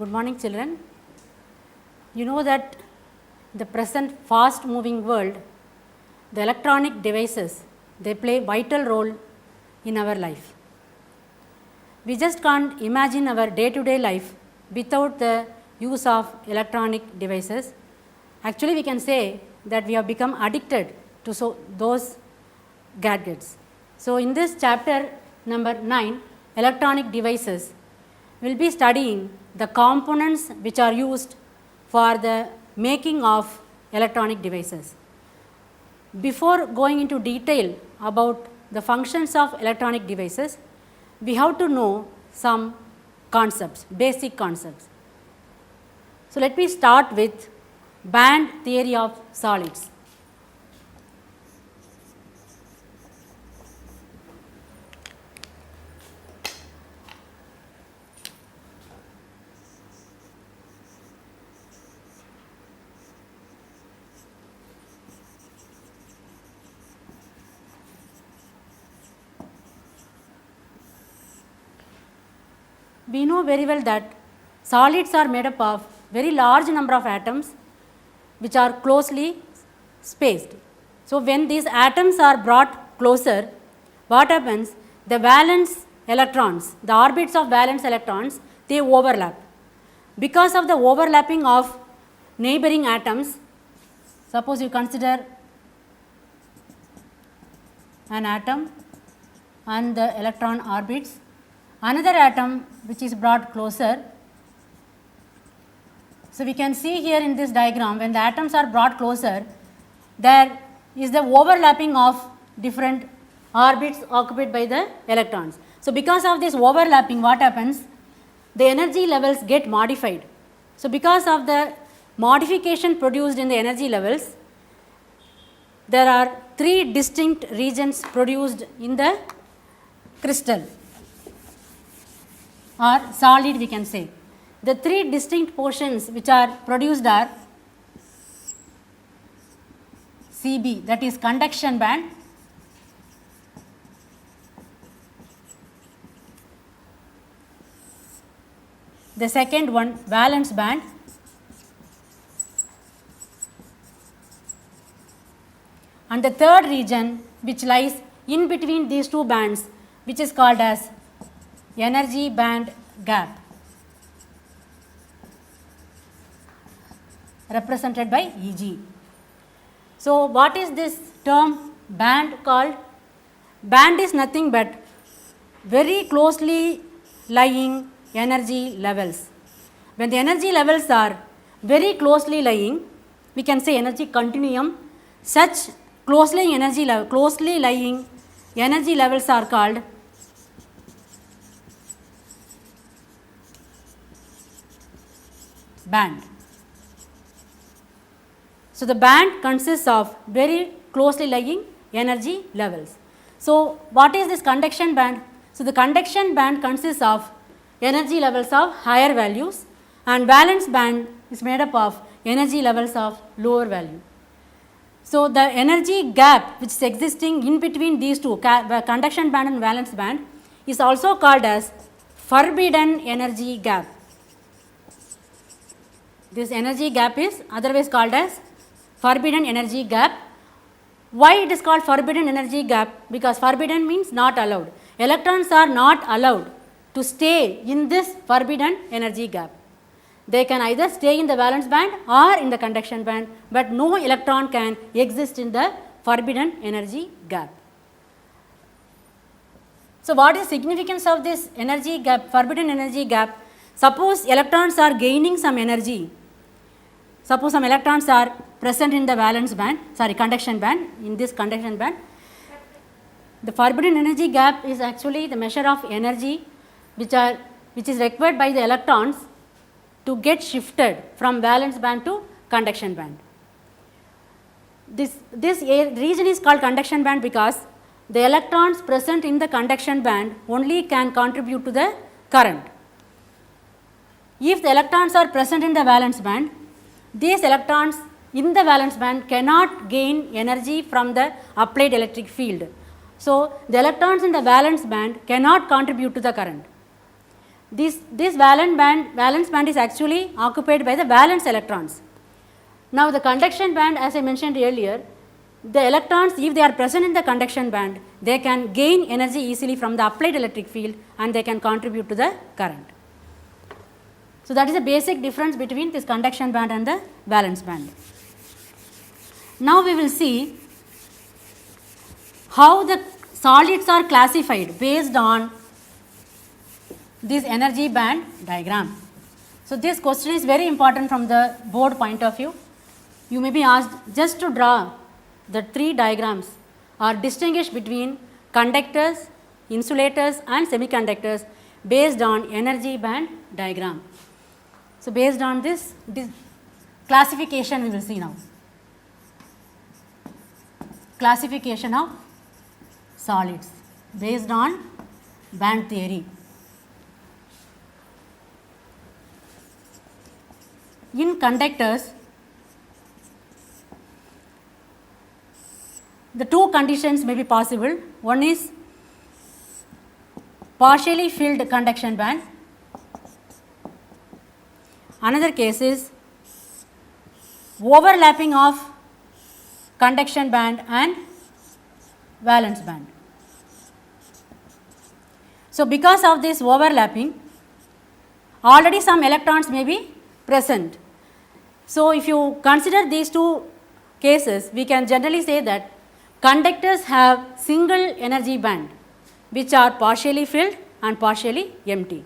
Good morning, children. You know that in the present fast moving world, the electronic devices, they play vital role in our life. We just can't imagine our day to day life without the use of electronic devices. Actually, we can say that we have become addicted to those gadgets. So, in this chapter number 9, electronic devices, we will be studying the components which are used for the making of electronic devices. Before going into detail about the functions of electronic devices, we have to know some concepts, basic concepts. So, let me start with band theory of solids. We know very well that solids are made up of very large number of atoms which are closely spaced. So, when these atoms are brought closer, what happens? The valence electrons, the orbits of valence electrons, they overlap. Because of the overlapping of neighboring atoms, suppose you consider an atom and the electron orbits, another atom which is brought closer. So, we can see here in this diagram, when the atoms are brought closer, there is the overlapping of different orbits occupied by the electrons. So, because of this overlapping, what happens? The energy levels get modified. So, because of the modification produced in the energy levels, there are 3 distinct regions produced in the crystal or solid, we can say. The 3 distinct portions which are produced are CB, that is conduction band, the second one valence band, and the third region which lies in between these 2 bands, which is called as energy band gap, represented by Eg. So, what is this term band called? Band is nothing but very closely lying energy levels. When the energy levels are very closely lying, we can say energy continuum. Such closely lying energy levels are called band. So, the band consists of very closely lying energy levels. So, what is this conduction band? So, the conduction band consists of energy levels of higher values, and valence band is made up of energy levels of lower value. So, the energy gap which is existing in between these 2, conduction band and valence band, is also called as forbidden energy gap. This energy gap is otherwise called as forbidden energy gap. Why it is called forbidden energy gap? Because forbidden means not allowed. Electrons are not allowed to stay in this forbidden energy gap. They can either stay in the valence band or in the conduction band, but no electron can exist in the forbidden energy gap. So, what is the significance of this energy gap, forbidden energy gap? Suppose electrons are gaining some energy. Suppose some electrons are present in the valence band, conduction band, in this conduction band. The forbidden energy gap is actually the measure of energy which is required by the electrons to get shifted from valence band to conduction band. This region is called conduction band because the electrons present in the conduction band only can contribute to the current. If the electrons are present in the valence band, these electrons in the valence band cannot gain energy from the applied electric field. So, the electrons in the valence band cannot contribute to the current. this valence band is actually occupied by the valence electrons. Now, the conduction band, as I mentioned earlier, the electrons, if they are present in the conduction band, they can gain energy easily from the applied electric field and they can contribute to the current. So, that is the basic difference between this conduction band and the valence band. Now, we will see how the solids are classified based on this energy band diagram. So, this question is very important from the board point of view. You may be asked just to draw the three diagrams or distinguish between conductors, insulators and semiconductors based on energy band diagram. So, based on this classification we will see now. Classification of solids based on band theory. In conductors, the two conditions may be possible. One is partially filled conduction band. Another case is overlapping of conduction band and valence band. So, because of this overlapping, already some electrons may be present. So, if you consider these two cases, we can generally say that conductors have single energy band which are partially filled and partially empty.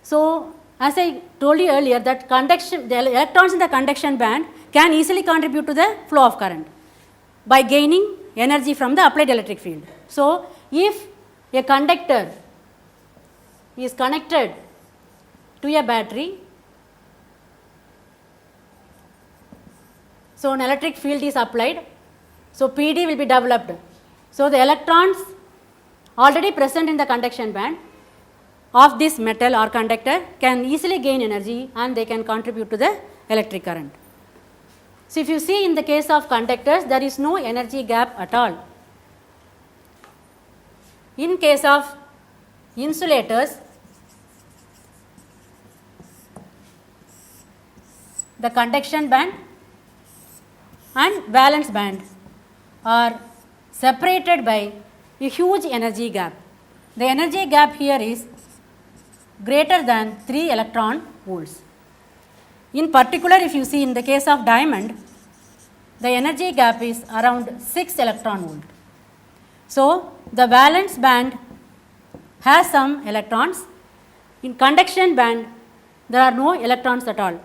So, as I told you earlier that the electrons in the conduction band can easily contribute to the flow of current by gaining energy from the applied electric field. So, if a conductor is connected to a battery, so an electric field is applied, so PD will be developed. So, the electrons already present in the conduction band of this metal or conductor can easily gain energy and they can contribute to the electric current. So, if you see in the case of conductors, there is no energy gap at all. In case of insulators, the conduction band and valence band are separated by a huge energy gap. The energy gap here is greater than 3 electron volts. In particular, if you see in the case of diamond, the energy gap is around 6 electron volt. So, the valence band has some electrons. In conduction band, there are no electrons at all.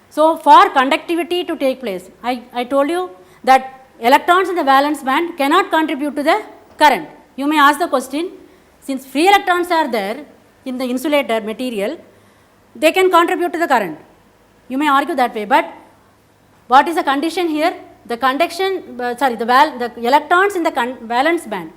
So, for conductivity to take place, I told you that electrons in the valence band cannot contribute to the current. You may ask the question, since free electrons are there in the insulator material, they can contribute to the current. You may argue that way, but what is the condition here? The conduction, the electrons in the valence band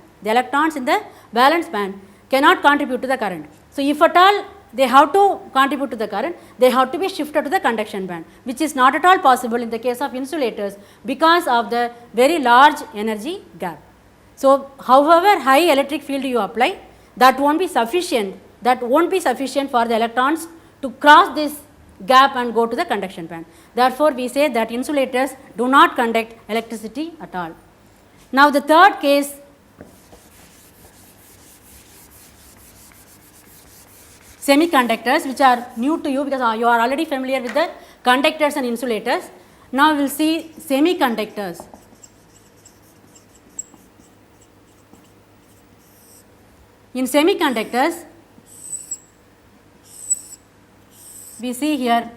cannot contribute to the current. So, if at all they have to contribute to the current, they have to be shifted to the conduction band, which is not at all possible in the case of insulators because of the very large energy gap. So, however high electric field you apply, that won't be sufficient for the electrons to cross this gap and go to the conduction band. Therefore, we say that insulators do not conduct electricity at all. Now, the third case, semiconductors, which are new to you because you are already familiar with the conductors and insulators. Now, we will see semiconductors. In semiconductors, we see here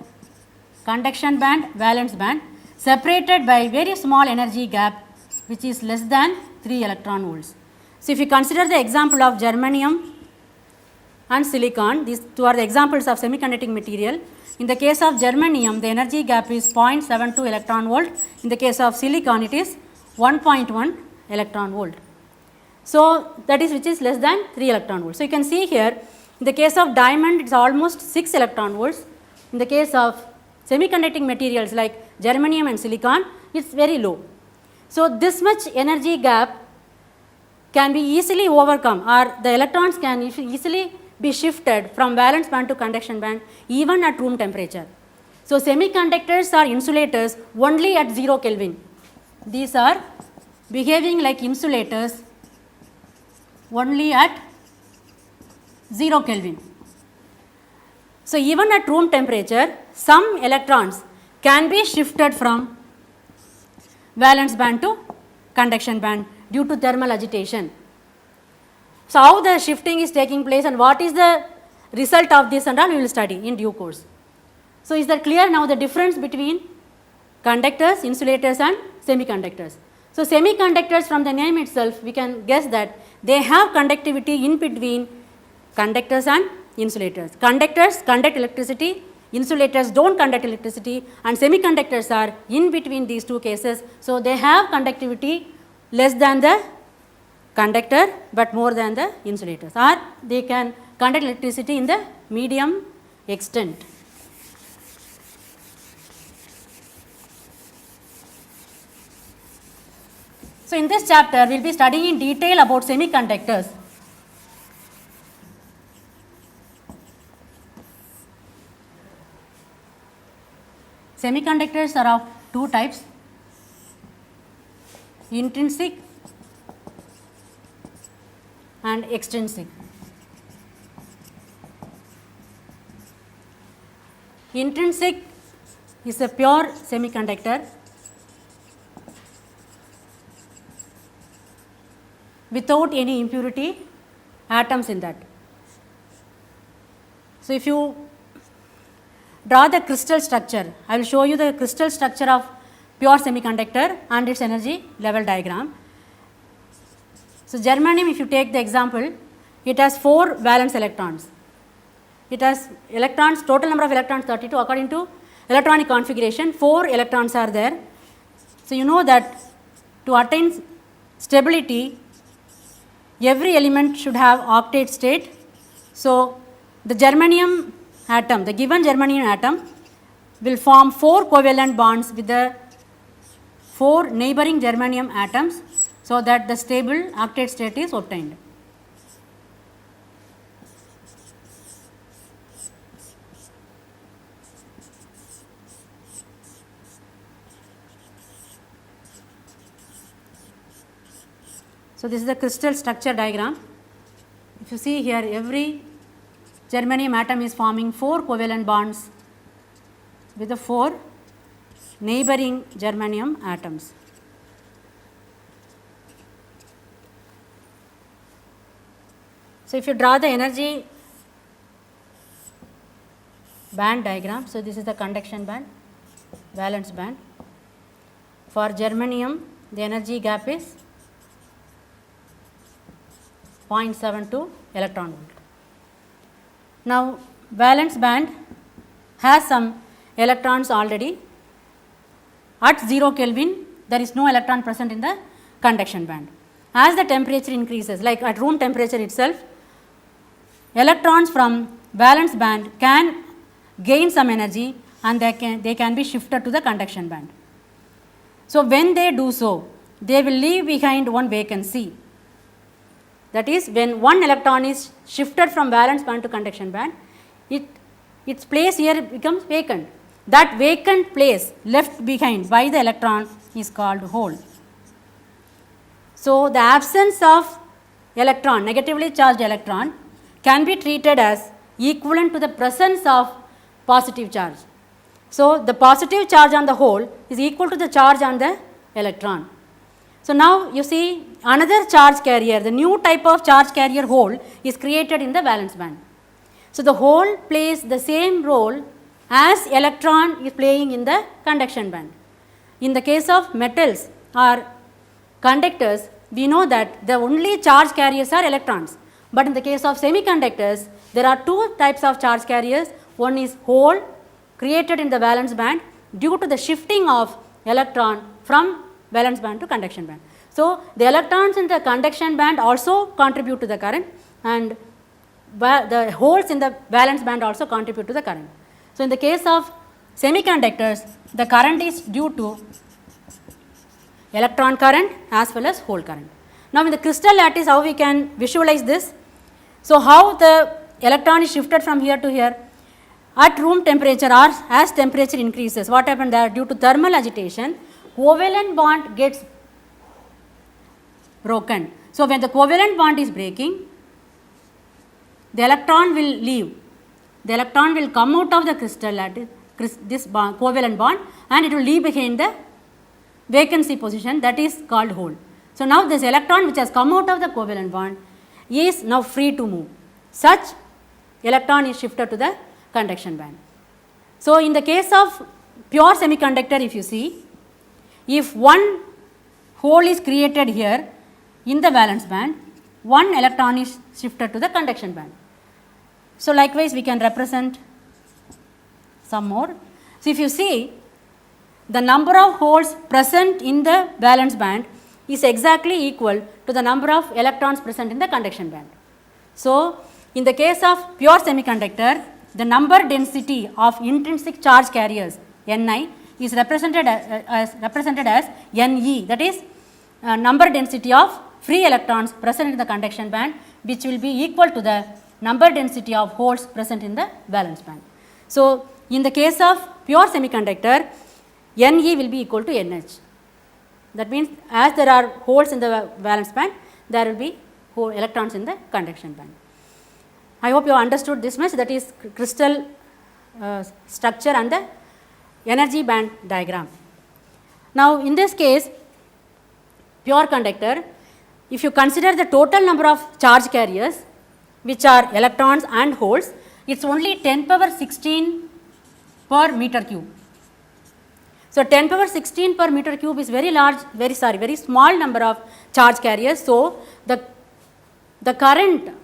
conduction band, valence band separated by very small energy gap which is less than 3 electron volts. So, if you consider the example of germanium and silicon, these two are the examples of semiconducting material. In the case of germanium, the energy gap is 0.72 electron volt. In the case of silicon, it is 1.1 electron volt. So, that is which is less than 3 electron volts. So, you can see here in the case of diamond, it is almost 6 electron volts. In the case of semiconducting materials like germanium and silicon, it is very low. So, this much energy gap can be easily overcome, or the electrons can easily be shifted from valence band to conduction band even at room temperature. So, semiconductors are insulators only at 0 Kelvin. These are behaving like insulators only at 0 Kelvin. So, even at room temperature, some electrons can be shifted from valence band to conduction band due to thermal agitation. So, how the shifting is taking place and what is the result of this and all we will study in due course. So, is that clear now the difference between conductors, insulators and semiconductors. So, semiconductors from the name itself we can guess that they have conductivity in between conductors and insulators. Conductors conduct electricity, insulators do not conduct electricity and semiconductors are in between these two cases. So, they have conductivity less than the conductor, but more than the insulators, or they can conduct electricity in the medium extent. So, in this chapter we will be studying in detail about semiconductors. Semiconductors are of two types, intrinsic and extrinsic. Intrinsic is a pure semiconductor without any impurity atoms in that. So, if you draw the crystal structure, I will show you the crystal structure of pure semiconductor and its energy level diagram. So, germanium, if you take the example, it has 4 valence electrons. It has electrons, total number of electrons 32 according to electronic configuration, 4 electrons are there. So, you know that to attain stability, every element should have octet state. So, the germanium atom, the given germanium atom will form 4 covalent bonds with the 4 neighboring germanium atoms, so that the stable octet state is obtained. So, this is the crystal structure diagram. If you see here, every germanium atom is forming 4 covalent bonds with the 4 neighboring germanium atoms. So, if you draw the energy band diagram, so this is the conduction band, valence band. For germanium, the energy gap is 0.72 electron volt. Now, valence band has some electrons already. At 0 Kelvin, there is no electron present in the conduction band. As the temperature increases, like at room temperature itself, electrons from valence band can gain some energy and they can be shifted to the conduction band. So, when they do so, they will leave behind one vacancy. That is, when one electron is shifted from valence band to conduction band, its place here becomes vacant. That vacant place left behind by the electron is called hole. So, the absence of electron, negatively charged electron, can be treated as equivalent to the presence of positive charge. So, the positive charge on the hole is equal to the charge on the electron. So, now you see another charge carrier, the new type of charge carrier hole is created in the valence band. So, the hole plays the same role as electron is playing in the conduction band. In the case of metals or conductors, we know that the only charge carriers are electrons, but in the case of semiconductors, there are 2 types of charge carriers. One is hole created in the valence band due to the shifting of electron from valence band to conduction band. So, the electrons in the conduction band also contribute to the current, and the holes in the valence band also contribute to the current. So, in the case of semiconductors, the current is due to electron current as well as hole current. Now, in the crystal lattice, how we can visualize this? So, how the electron is shifted from here to here. At room temperature or as temperature increases, what happened there? Due to thermal agitation, covalent bond gets broken. So, when the covalent bond is breaking, the electron will leave. The electron will come out of the crystal at this bond, covalent bond, and it will leave behind the vacancy position, that is called hole. So, now this electron which has come out of the covalent bond is now free to move. Such electron is shifted to the conduction band. So, in the case of pure semiconductor, if you see, if one hole is created here in the valence band, one electron is shifted to the conduction band. So, likewise we can represent some more. So, if you see, the number of holes present in the valence band is exactly equal to the number of electrons present in the conduction band. So, in the case of pure semiconductor, the number density of intrinsic charge carriers Ni is represented as Ne, that is number density of free electrons present in the conduction band, which will be equal to the number density of holes present in the valence band. So, in the case of pure semiconductor, Ne will be equal to Nh. That means, as there are holes in the valence band, there will be electrons in the conduction band. I hope you have understood this much, that is crystal structure and the energy band diagram. Now, in this case, pure conductor, if you consider the total number of charge carriers, which are electrons and holes, it is only 10 power 16 per meter cube. So, 10 power 16 per meter cube is very large, very small number of charge carriers. So, the current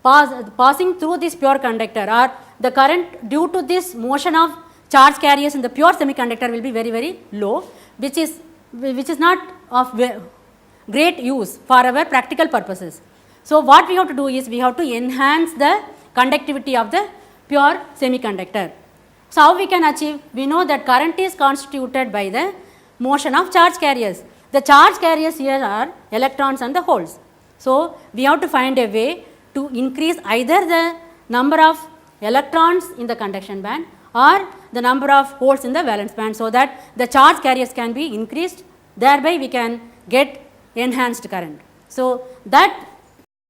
passing through this pure conductor, or the current due to this motion of charge carriers in the pure semiconductor will be very low, which is not of great use for our practical purposes. So, what we have to do is we have to enhance the conductivity of the pure semiconductor. So, how we can achieve? We know that current is constituted by the motion of charge carriers. The charge carriers here are electrons and the holes. So, we have to find a way to increase either the number of electrons in the conduction band or the number of holes in the valence band, so that the charge carriers can be increased, thereby we can get enhanced current. So, that